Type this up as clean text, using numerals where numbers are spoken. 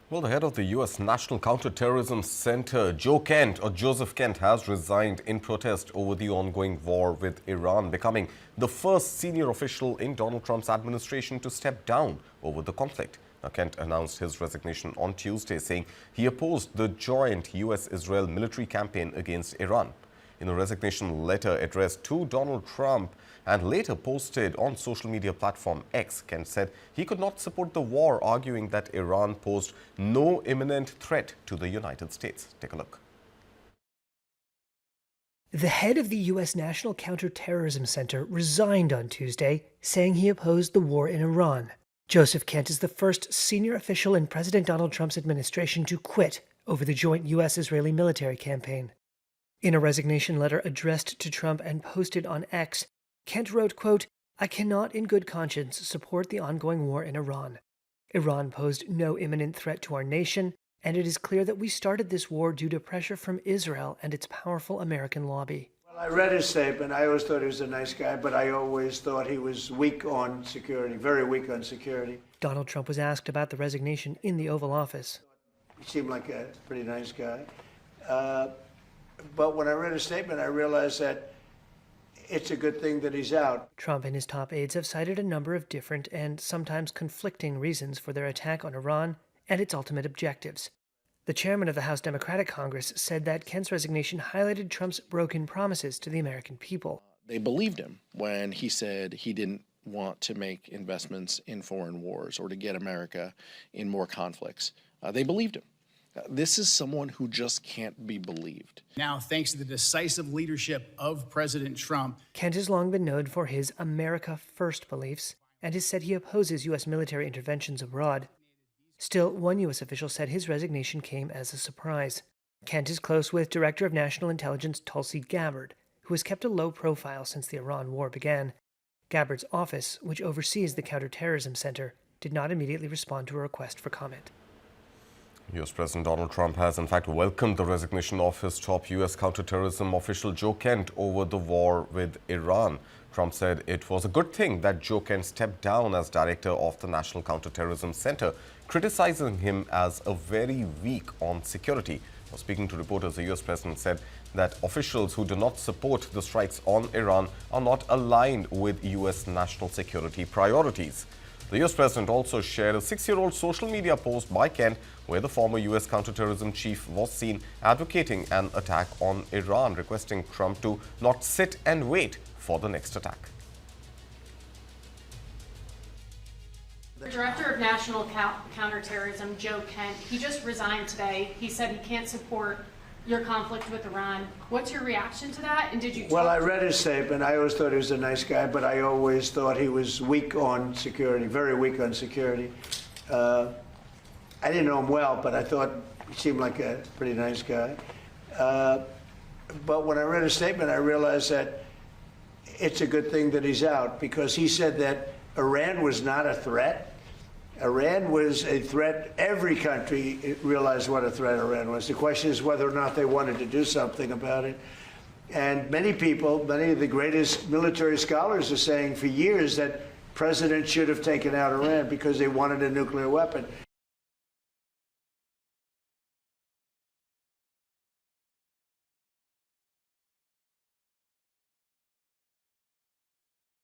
Well, the head of the U.S. National Counterterrorism Center, Joseph Kent, has resigned in protest over the ongoing war with Iran, becoming the first senior official in Donald Trump's administration to step down over the conflict. Now, Kent announced his resignation on Tuesday, saying he opposed the joint U.S.-Israel military campaign against Iran. In a resignation letter addressed to Donald Trump and later posted on social media platform X, Kent said he could not support the war, arguing that Iran posed no imminent threat to the United States. Take a look. The head of the U.S. National Counterterrorism Center resigned on Tuesday, saying he opposed the war in Iran. Joseph Kent is the first senior official in President Donald Trump's administration to quit over the joint U.S.-Israeli military campaign. In a resignation letter addressed to Trump and posted on X, Kent wrote, quote, "I cannot in good conscience support the ongoing war in Iran. Iran posed no imminent threat to our nation, and it is clear that we started this war due to pressure from Israel and its powerful American lobby." Well, I read his statement. I always thought he was a nice guy, but I always thought he was weak on security, very weak on security. Donald Trump was asked about the resignation in the Oval Office. He seemed like a pretty nice guy. But when I read his statement, I realized that it's a good thing that he's out. Trump and his top aides have cited a number of different and sometimes conflicting reasons for their attack on Iran and its ultimate objectives. The chairman of the House Democratic Congress said that Kent's resignation highlighted Trump's broken promises to the American people. They believed him when he said he didn't want to make investments in foreign wars or to get America in more conflicts. They believed him. This is someone who just can't be believed. Now, thanks to the decisive leadership of President Trump, Kent has long been known for his America First beliefs and has said he opposes U.S. military interventions abroad. Still, one U.S. official said his resignation came as a surprise. Kent is close with Director of National Intelligence Tulsi Gabbard, who has kept a low profile since the Iran war began. Gabbard's office, which oversees the Counterterrorism Center, did not immediately respond to a request for comment. U.S. President Donald Trump has in fact welcomed the resignation of his top U.S. counterterrorism official Joe Kent over the war with Iran. Trump said it was a good thing that Joe Kent stepped down as director of the National Counterterrorism Center, criticizing him as a very weak on security. Now, speaking to reporters, the U.S. president said that officials who do not support the strikes on Iran are not aligned with U.S. national security priorities. The U.S. president also shared a 6-year-old social media post by Kent where the former U.S. counterterrorism chief was seen advocating an attack on Iran, requesting Trump to not sit and wait for the next attack. The director of National Counterterrorism, Joe Kent, he just resigned today. He said he can't support your conflict with Iran. What's your reaction to that? And did you? Well, I read his statement. I always thought he was a nice guy, but I always thought he was weak on security, very weak on security. I didn't know him well, but I thought he seemed like a pretty nice guy. But when I read his statement, I realized that it's a good thing that he's out, because he said that Iran was not a threat. Iran was a threat. Every country realized what a threat Iran was. The question is whether or not they wanted to do something about it. And many people, many of the greatest military scholars are saying for years that presidents should have taken out Iran because they wanted a nuclear weapon.